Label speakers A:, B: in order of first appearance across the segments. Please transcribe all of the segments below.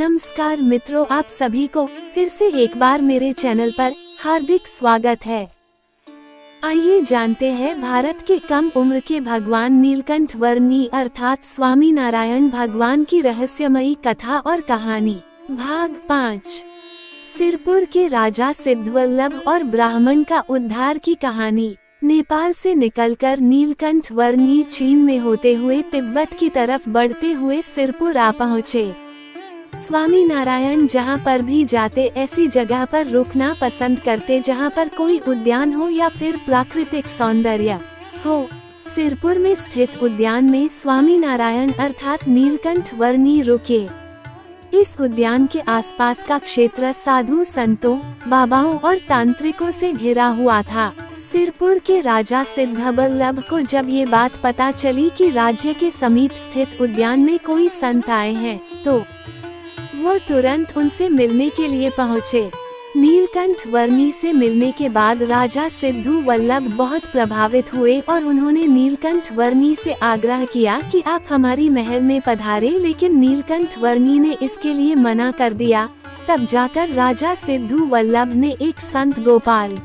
A: नमस्कार मित्रों, आप सभी को फिर से एक बार मेरे चैनल पर हार्दिक स्वागत है। आइए जानते हैं भारत के कम उम्र के भगवान नीलकंठ वर्णी अर्थात स्वामी नारायण भगवान की रहस्यमयी कथा और कहानी। भाग 5। सिरपुर के राजा सिद्धवल्लभ और ब्राह्मण का उद्धार की कहानी। नेपाल से निकलकर नीलकंठ वर्णी चीन में होते हुए तिब्बत की तरफ बढ़ते हुए सिरपुर आ पहुँचे। स्वामी नारायण जहाँ पर भी जाते ऐसी जगह पर रुकना पसंद करते जहाँ पर कोई उद्यान हो या फिर प्राकृतिक सौंदर्य हो। सिरपुर में स्थित उद्यान में स्वामी नारायण अर्थात नीलकंठ वर्णी रुके। इस उद्यान के आसपास का क्षेत्र साधु संतों, बाबाओं और तांत्रिकों से घिरा हुआ था। सिरपुर के राजा सिद्धवल्लभ को जब ये बात पता चली कि राज्य के समीप स्थित उद्यान में कोई संत आए हैं, तो वो तुरंत उनसे मिलने के लिए पहुँचे। नीलकंठ वर्णी से मिलने के बाद राजा सिद्धवल्लभ बहुत प्रभावित हुए और उन्होंने नीलकंठ वर्णी से आग्रह किया कि आप हमारी महल में पधारे, लेकिन नीलकंठ वर्णी ने इसके लिए मना कर दिया। तब जाकर राजा सिद्धवल्लभ ने एक संत गोपाल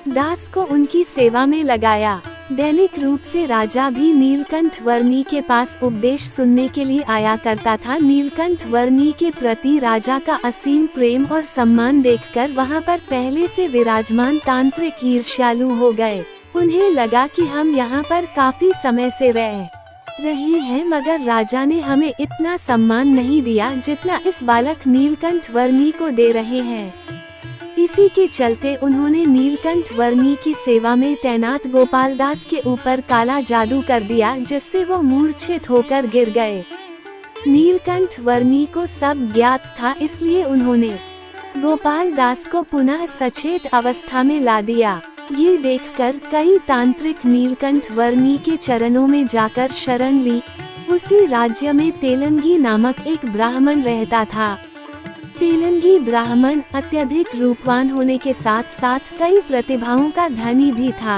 A: दास को उनकी सेवा में लगाया। दैनिक रूप से राजा भी नीलकंठ वर्णी के पास उपदेश सुनने के लिए आया करता था। नीलकंठ वर्णी के प्रति राजा का असीम प्रेम और सम्मान देखकर वहां पर पहले से विराजमान तांत्रिक ईर्ष्यालु हो गए। उन्हें लगा कि हम यहाँ पर काफी समय से रहे हैं, मगर राजा ने हमें इतना सम्मान नहीं दिया जितना इस बालक नीलकंठ वर्णी को दे रहे हैं। इसी के चलते उन्होंने नीलकंठ वर्णी की सेवा में तैनात गोपाल दास के ऊपर काला जादू कर दिया, जिससे वो मूर्छित होकर गिर गए। नीलकंठ वर्णी को सब ज्ञात था, इसलिए उन्होंने गोपाल दास को पुनः सचेत अवस्था में ला दिया। ये देखकर कई तांत्रिक नीलकंठ वर्णी के चरणों में जाकर शरण ली। उसी राज्य में तेलंगी नामक एक ब्राह्मण रहता था। तेलंगी ब्राह्मण अत्यधिक रूपवान होने के साथ साथ कई प्रतिभाओं का धनी भी था।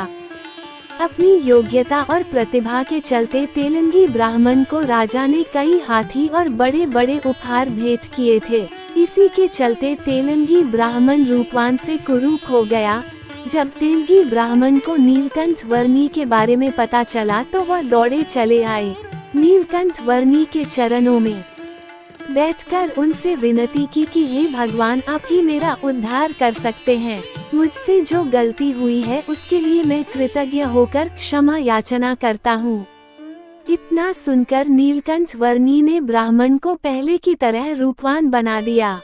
A: अपनी योग्यता और प्रतिभा के चलते तेलंगी ब्राह्मण को राजा ने कई हाथी और बड़े बड़े उपहार भेंट किए थे। इसी के चलते तेलंगी ब्राह्मण रूपवान से कुरूप हो गया। जब तेलंगी ब्राह्मण को नीलकंठ वर्णी के बारे में पता चला तो वह दौड़े चले आए। नीलकंठ वर्णी के चरणों में बैठकर उनसे विनती की कि हे भगवान, आप ही मेरा उद्धार कर सकते हैं। मुझसे जो गलती हुई है उसके लिए मैं कृतज्ञ होकर क्षमा याचना करता हूँ। इतना सुनकर नीलकंठ वर्णी ने ब्राह्मण को पहले की तरह रूपवान बना दिया।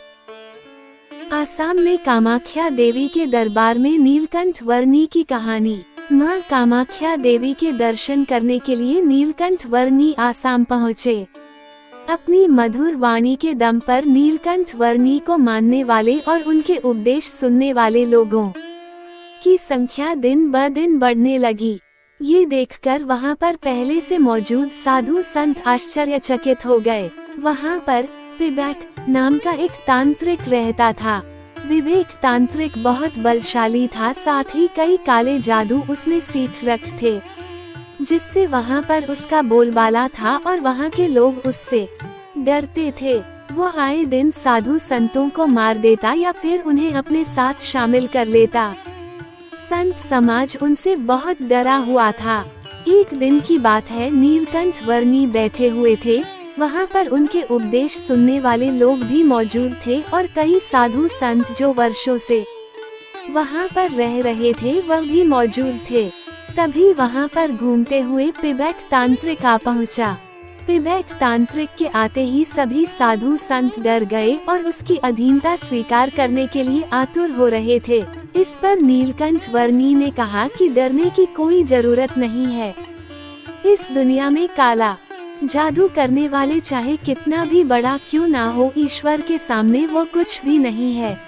A: आसाम में कामाख्या देवी के दरबार में नीलकंठ वर्णी की कहानी। मां कामाख्या देवी के दर्शन करने के लिए नीलकंठ वर्णी आसाम पहुँचे। अपनी मधुर वाणी के दम पर नीलकंठ वर्णी को मानने वाले और उनके उपदेश सुनने वाले लोगों की संख्या दिन ब दिन बढ़ने लगी। ये देखकर वहां पर पहले से मौजूद साधु संत आश्चर्यचकित हो गए। वहां पर विवेक नाम का एक तांत्रिक रहता था। विवेक तांत्रिक बहुत बलशाली था, साथ ही कई काले जादू उसने सीख रखे थे, जिससे वहां पर उसका बोलबाला था और वहां के लोग उससे डरते थे। वो आए दिन साधु संतों को मार देता या फिर उन्हें अपने साथ शामिल कर लेता। संत समाज उनसे बहुत डरा हुआ था। एक दिन की बात है, नीलकंठ वर्णी बैठे हुए थे। वहां पर उनके उपदेश सुनने वाले लोग भी मौजूद थे और कई साधु संत जो वर्षों से वहां पर रह रहे थे वह भी मौजूद थे। तभी वहां पर घूमते हुए पिबैक तांत्रिक आ पहुंचा। पिबैक तांत्रिक के आते ही सभी साधु संत डर गए और उसकी अधीनता स्वीकार करने के लिए आतुर हो रहे थे। इस पर नीलकंठ वर्णी ने कहा कि डरने की कोई जरूरत नहीं है। इस दुनिया में काला जादू करने वाले चाहे कितना भी बड़ा क्यों ना हो, ईश्वर के सामने वो कुछ भी नहीं है।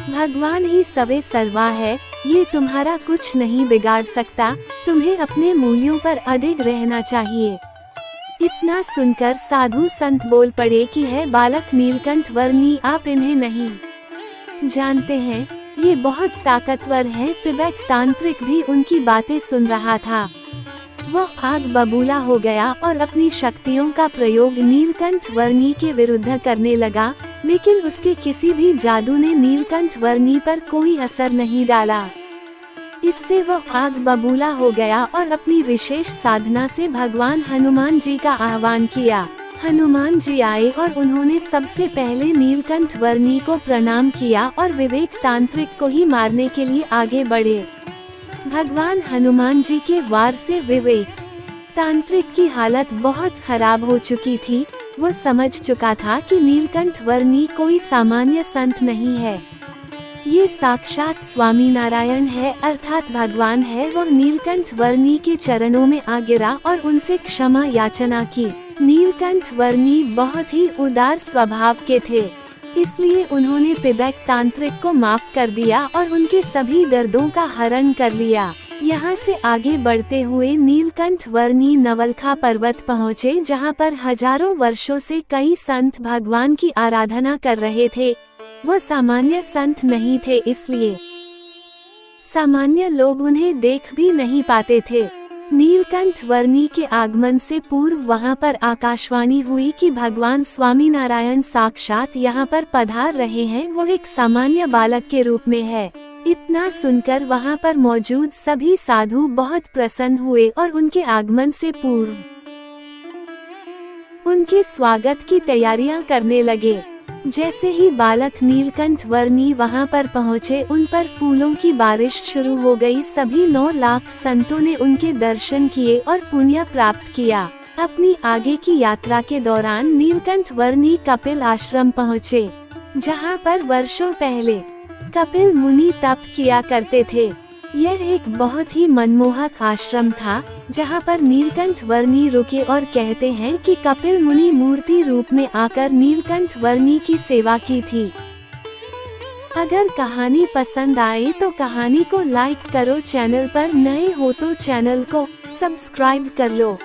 A: भगवान ही सवे सर्वा है, ये तुम्हारा कुछ नहीं बिगाड़ सकता। तुम्हें अपने मूल्यों पर अडिग रहना चाहिए। इतना सुनकर साधु संत बोल पड़े कि है बालक नीलकंठ वर्णी, आप इन्हें नहीं जानते हैं, ये बहुत ताकतवर हैं। पिबैक तांत्रिक भी उनकी बातें सुन रहा था। वह आग बबूला हो गया और अपनी शक्तियों का प्रयोग नीलकंठ वर्णी के विरुद्ध करने लगा, लेकिन उसके किसी भी जादू ने नीलकंठ वर्णी पर कोई असर नहीं डाला। इससे वह आग बबूला हो गया और अपनी विशेष साधना से भगवान हनुमान जी का आह्वान किया। हनुमान जी आए और उन्होंने सबसे पहले नीलकंठ वर्णी को प्रणाम किया और विवेक तांत्रिक को ही मारने के लिए आगे बढ़े। भगवान हनुमान जी के वार से विवेक तांत्रिक की हालत बहुत खराब हो चुकी थी। वो समझ चुका था कि नीलकंठ वर्णी कोई सामान्य संत नहीं है, ये साक्षात स्वामी नारायण है, अर्थात भगवान है। वो नीलकंठ वर्णी के चरणों में आ गिरा और उनसे क्षमा याचना की। नीलकंठ वर्णी बहुत ही उदार स्वभाव के थे, इसलिए उन्होंने पिबैक तांत्रिक को माफ कर दिया और उनके सभी दर्दों का हरण कर लिया। यहाँ से आगे बढ़ते हुए नीलकंठ वर्णी नवलखा पर्वत पहुँचे, जहाँ पर हजारों वर्षों से कई संत भगवान की आराधना कर रहे थे। वो सामान्य संत नहीं थे, इसलिए सामान्य लोग उन्हें देख भी नहीं पाते थे। नीलकंठ वर्णी के आगमन से पूर्व वहां पर आकाशवाणी हुई कि भगवान स्वामी नारायण साक्षात यहां पर पधार रहे हैं। वो एक सामान्य बालक के रूप में है। इतना सुनकर वहां पर मौजूद सभी साधु बहुत प्रसन्न हुए और उनके आगमन से पूर्व उनके स्वागत की तैयारियां करने लगे। जैसे ही बालक नीलकंठ वर्णी वहां पर पहुंचे, उन पर फूलों की बारिश शुरू हो गई। सभी 9 लाख संतों ने उनके दर्शन किए और पुण्य प्राप्त किया। अपनी आगे की यात्रा के दौरान नीलकंठ वर्णी कपिल आश्रम पहुंचे, जहां पर वर्षों पहले कपिल मुनि तप किया करते थे। यह एक बहुत ही मनमोहक आश्रम था, जहां पर नीलकंठ वर्णी रुके और कहते हैं कि कपिल मुनि मूर्ति रूप में आकर नीलकंठ वर्णी की सेवा की थी। अगर कहानी पसंद आए तो कहानी को लाइक करो, चैनल पर नए हो तो चैनल को सब्सक्राइब कर लो।